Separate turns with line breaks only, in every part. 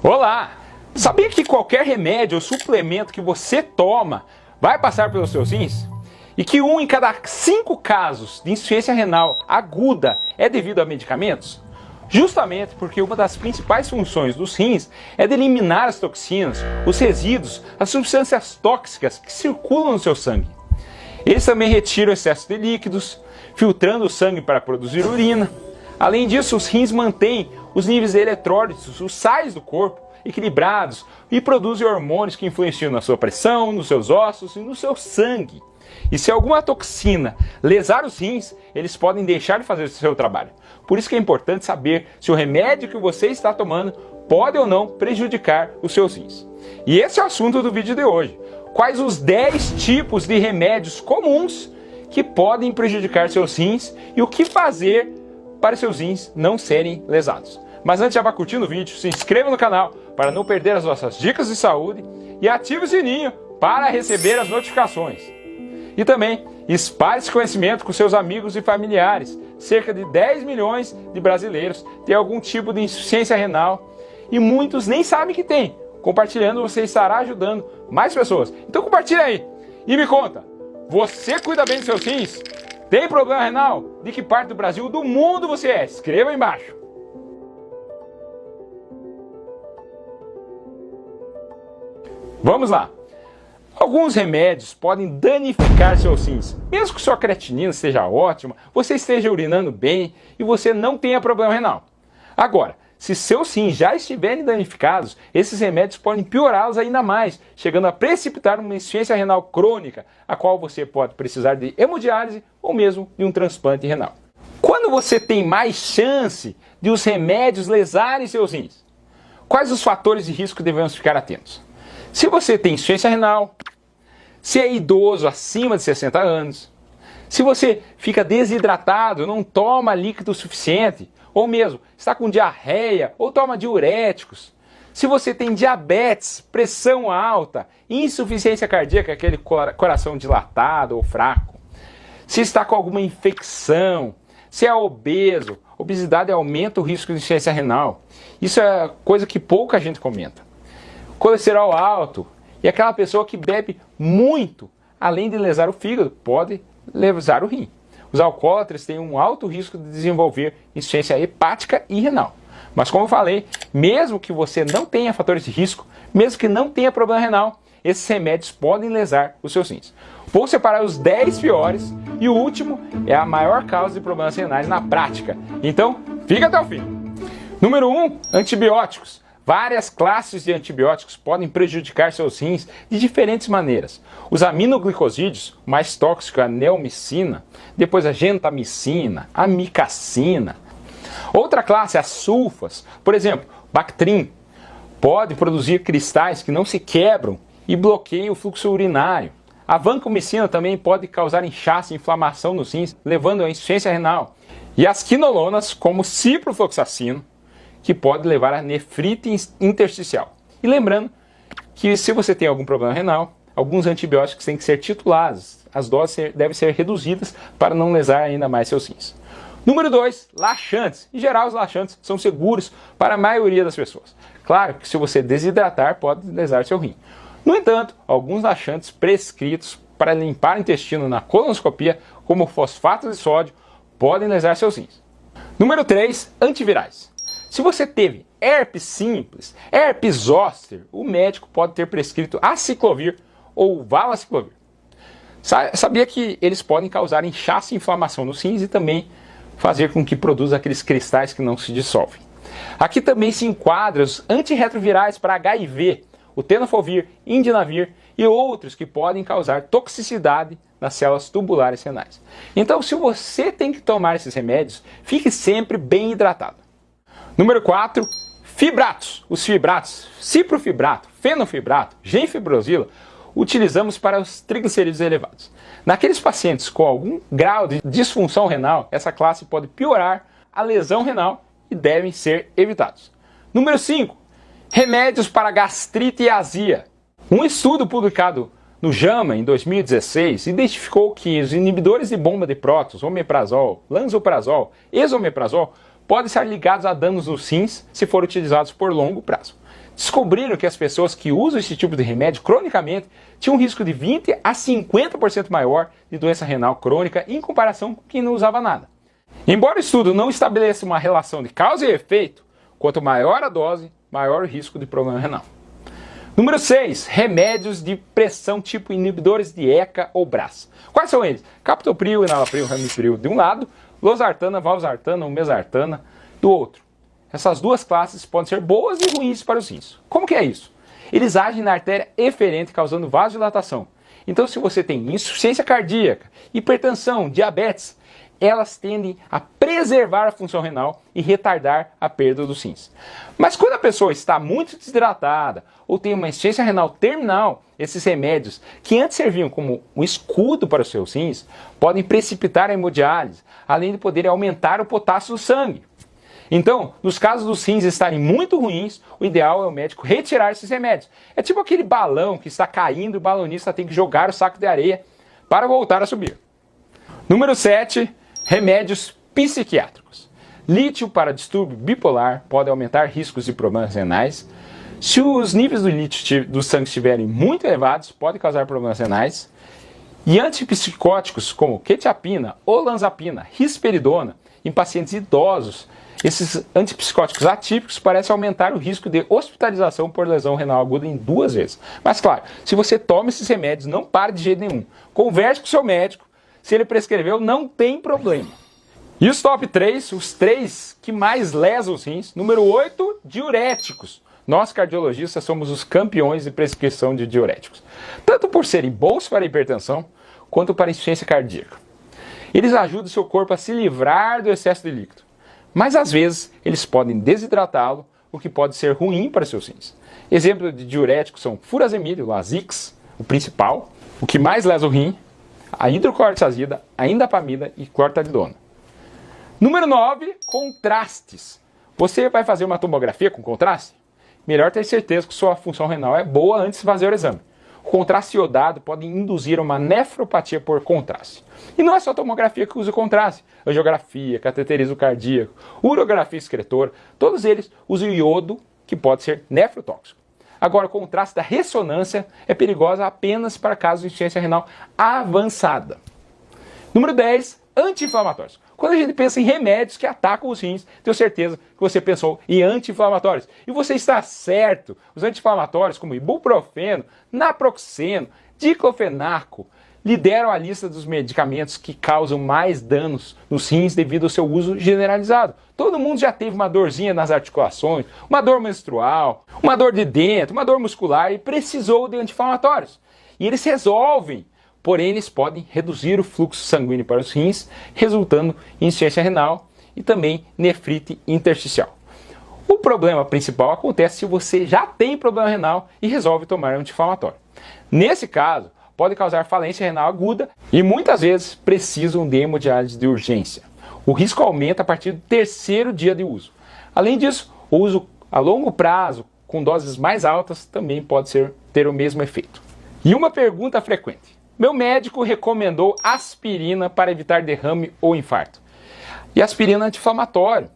Olá! Sabia que qualquer remédio ou suplemento que você toma vai passar pelos seus rins? E que 1 em cada 5 casos de insuficiência renal aguda é devido a medicamentos? Justamente porque uma das principais funções dos rins é de eliminar as toxinas, os resíduos, as substâncias tóxicas que circulam no seu sangue. Eles também retiram o excesso de líquidos, filtrando o sangue para produzir urina. Além disso, os rins mantêm os níveis de eletrólitos, os sais do corpo, equilibrados e produzem hormônios que influenciam na sua pressão, nos seus ossos e no seu sangue. E se alguma toxina lesar os rins, eles podem deixar de fazer o seu trabalho. Por isso que é importante saber se o remédio que você está tomando pode ou não prejudicar os seus rins. E esse é o assunto do vídeo de hoje. Quais os 10 tipos de remédios comuns que podem prejudicar seus rins e o que fazer para seus rins não serem lesados. Mas antes, já vá curtindo o vídeo, se inscreva no canal para não perder as nossas dicas de saúde e ative o sininho para receber as notificações. E também espalhe esse conhecimento com seus amigos e familiares. Cerca de 10 milhões de brasileiros têm algum tipo de insuficiência renal e muitos nem sabem que tem. Compartilhando, você estará ajudando mais pessoas. Então compartilha aí e me conta, você cuida bem dos seus rins? Tem problema renal? De que parte do Brasil ou do mundo você é? Escreva aí embaixo. Vamos lá. Alguns remédios podem danificar seus rins. Mesmo que sua creatinina esteja ótima, você esteja urinando bem e você não tenha problema renal. Agora, se seus rins já estiverem danificados, esses remédios podem piorá-los ainda mais, chegando a precipitar uma insuficiência renal crônica, a qual você pode precisar de hemodiálise ou mesmo de um transplante renal. Quando você tem mais chance de os remédios lesarem seus rins? Quais os fatores de risco que devemos ficar atentos? Se você tem insuficiência renal, se é idoso acima de 60 anos, se você fica desidratado, não toma líquido suficiente, ou mesmo está com diarreia ou toma diuréticos, se você tem diabetes, pressão alta, insuficiência cardíaca, aquele coração dilatado ou fraco, se está com alguma infecção, se é obeso, obesidade aumenta o risco de insuficiência renal. Isso é coisa que pouca gente comenta. Colesterol alto e aquela pessoa que bebe muito, além de lesar o fígado, pode lesar o rim. Os alcoólatras têm um alto risco de desenvolver insuficiência hepática e renal. Mas como eu falei, mesmo que você não tenha fatores de risco, mesmo que não tenha problema renal, esses remédios podem lesar os seus rins. Vou separar os 10 piores e o último é a maior causa de problemas renais na prática. Então, fica até o fim. Número 1, antibióticos. Várias classes de antibióticos podem prejudicar seus rins de diferentes maneiras. Os aminoglicosídeos, o mais tóxico é a neomicina, depois a gentamicina, a amicacina. Outra classe é as sulfas, por exemplo, Bactrim, pode produzir cristais que não se quebram e bloqueiam o fluxo urinário. A vancomicina também pode causar inchaço e inflamação nos rins, levando à insuficiência renal. E as quinolonas, como ciprofloxacino, que pode levar a nefrite intersticial. E lembrando que se você tem algum problema renal, alguns antibióticos têm que ser titulados. As doses devem ser reduzidas para não lesar ainda mais seus rins. Número 2, laxantes. Em geral, os laxantes são seguros para a maioria das pessoas. Claro que se você desidratar, pode lesar seu rim. No entanto, alguns laxantes prescritos para limpar o intestino na colonoscopia, como fosfato de sódio, podem lesar seus rins. Número 3, antivirais. Se você teve herpes simples, herpes zoster, o médico pode ter prescrito aciclovir ou valaciclovir. Sabia que eles podem causar inchaço e inflamação nos rins e também fazer com que produza aqueles cristais que não se dissolvem. Aqui também se enquadram os antirretrovirais para HIV, o tenofovir, indinavir e outros que podem causar toxicidade nas células tubulares renais. Então, se você tem que tomar esses remédios, fique sempre bem hidratado. Número 4, fibratos. Os fibratos, ciprofibrato, fenofibrato, genfibrosila, utilizamos para os triglicerídeos elevados. Naqueles pacientes com algum grau de disfunção renal, essa classe pode piorar a lesão renal e devem ser evitados. Número 5, remédios para gastrite e azia. Um estudo publicado no JAMA em 2016 identificou que os inibidores de bomba de prótons, omeprazol, lansoprazol, esomeprazol, podem estar ligados a danos nos rins se forem utilizados por longo prazo. descobriram que as pessoas que usam esse tipo de remédio cronicamente tinham um risco de 20 a 50% maior de doença renal crônica em comparação com quem não usava nada. Embora o estudo não estabeleça uma relação de causa e efeito, quanto maior a dose, maior o risco de problema renal. Número 6. Remédios de pressão tipo inibidores de ECA ou BRAS. Quais são eles? Captopril, enalapril, ramipril de um lado, losartana, valsartana ou mesartana do outro. Essas duas classes podem ser boas e ruins para os rins. Como que é isso? Eles agem na artéria eferente, causando vasodilatação. Então, se você tem insuficiência cardíaca, hipertensão, diabetes, elas tendem a preservar a função renal e retardar a perda dos rins. Mas quando a pessoa está muito desidratada ou tem uma insuficiência renal terminal, esses remédios, que antes serviam como um escudo para os seus rins, podem precipitar a hemodiálise, além de poderem aumentar o potássio do sangue. Então, nos casos dos rins estarem muito ruins, o ideal é o médico retirar esses remédios. É tipo aquele balão que está caindo e o balonista tem que jogar o saco de areia para voltar a subir. Número 7. Remédios psiquiátricos. Lítio para distúrbio bipolar pode aumentar riscos de problemas renais. Se os níveis do lítio do sangue estiverem muito elevados, pode causar problemas renais. E antipsicóticos como quetiapina, olanzapina, risperidona em pacientes idosos, esses antipsicóticos atípicos parecem aumentar o risco de hospitalização por lesão renal aguda em 2 vezes. Mas claro, se você toma esses remédios, não pare de jeito nenhum. Converse com o seu médico. Se ele prescreveu, não tem problema. E os top 3, os 3 que mais lesam os rins. Número 8, diuréticos. Nós cardiologistas somos os campeões de prescrição de diuréticos. Tanto por serem bons para a hipertensão, quanto para a insuficiência cardíaca. Eles ajudam o seu corpo a se livrar do excesso de líquido. Mas às vezes eles podem desidratá-lo, o que pode ser ruim para seus rins. Exemplos de diuréticos são furazemida, o Lasix, o principal, o que mais lesa o rim, a hidroclorotiazida, a indapamida e clortalidona. Número 9, contrastes. Você vai fazer uma tomografia com contraste? Melhor ter certeza que sua função renal é boa antes de fazer o exame. O contraste iodado pode induzir uma nefropatia por contraste. E não é só a tomografia que usa o contraste. Angiografia, cateterismo cardíaco, urografia excretora, todos eles usam iodo, que pode ser nefrotóxico. Agora, o contraste da ressonância é perigosa apenas para casos de insuficiência renal avançada. Número 10, anti-inflamatórios. Quando a gente pensa em remédios que atacam os rins, tenho certeza que você pensou em anti-inflamatórios. E você está certo. Os anti-inflamatórios como ibuprofeno, naproxeno, diclofenaco, lideram a lista dos medicamentos que causam mais danos nos rins devido ao seu uso generalizado. Todo mundo já teve uma dorzinha nas articulações, uma dor menstrual, uma dor de dentro, uma dor muscular e precisou de anti-inflamatórios. E eles resolvem, porém eles podem reduzir o fluxo sanguíneo para os rins, resultando em insuficiência renal e também nefrite intersticial. O problema principal acontece se você já tem problema renal e resolve tomar anti-inflamatório. Nesse caso, pode causar falência renal aguda e muitas vezes precisam de hemodiálise de urgência. O risco aumenta a partir do 3º dia de uso. Além disso, o uso a longo prazo, com doses mais altas, também pode ter o mesmo efeito. E uma pergunta frequente. Meu médico recomendou aspirina para evitar derrame ou infarto. E aspirina é anti-inflamatório.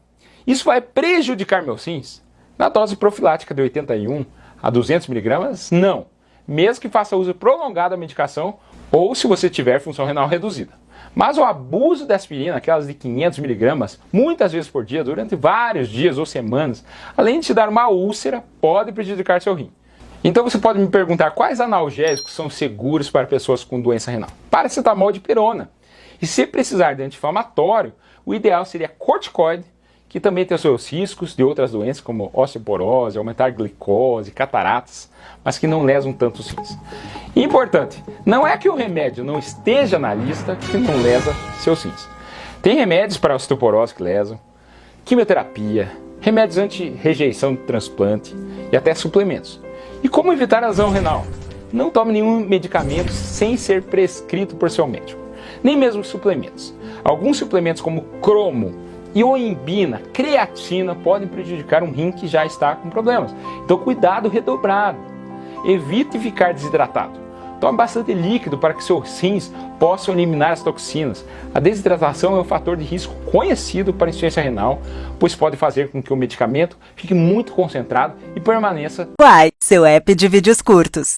Isso vai prejudicar meus rins? Na dose profilática de 81 a 200 mg, não. Mesmo que faça uso prolongado da medicação ou se você tiver função renal reduzida. Mas o abuso da aspirina, aquelas de 500 mg, muitas vezes por dia, durante vários dias ou semanas, além de te dar uma úlcera, pode prejudicar seu rim. Então você pode me perguntar quais analgésicos são seguros para pessoas com doença renal. Paracetamol de pirona. E se precisar de anti-inflamatório, o ideal seria corticoide, que também tem os seus riscos de outras doenças, como osteoporose, aumentar a glicose, cataratas, mas que não lesam tanto os rins. E importante, não é que o remédio não esteja na lista que não lesa seus rins. Tem remédios para osteoporose que lesam, quimioterapia, remédios anti-rejeição de transplante e até suplementos. E como evitar a lesão renal? Não tome nenhum medicamento sem ser prescrito por seu médico, nem mesmo suplementos. Alguns suplementos como cromo, ioimbina, creatina podem prejudicar um rim que já está com problemas. Então cuidado redobrado. Evite ficar desidratado. Tome bastante líquido para que seus rins possam eliminar as toxinas. A desidratação é um fator de risco conhecido para a insuficiência renal, pois pode fazer com que o medicamento fique muito concentrado e permaneça.
Uai, seu app de vídeos curtos.